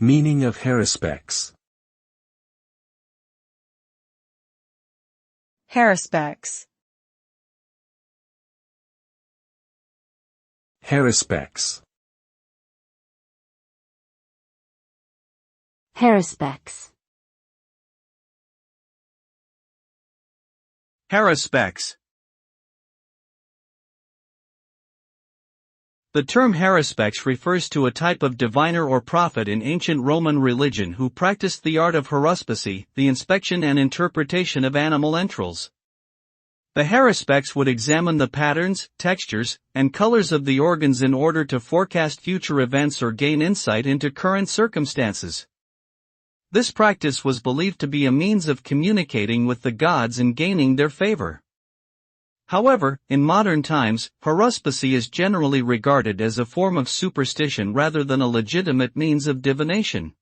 Meaning of haruspex. Haruspex. Haruspex. Haruspex. Haruspex. The term haruspex refers to a type of diviner or prophet in ancient Roman religion who practiced the art of haruspicy, the inspection and interpretation of animal entrails. The haruspex would examine the patterns, textures, and colors of the organs in order to forecast future events or gain insight into current circumstances. This practice was believed to be a means of communicating with the gods and gaining their favor. However, in modern times, haruspicy is generally regarded as a form of superstition rather than a legitimate means of divination.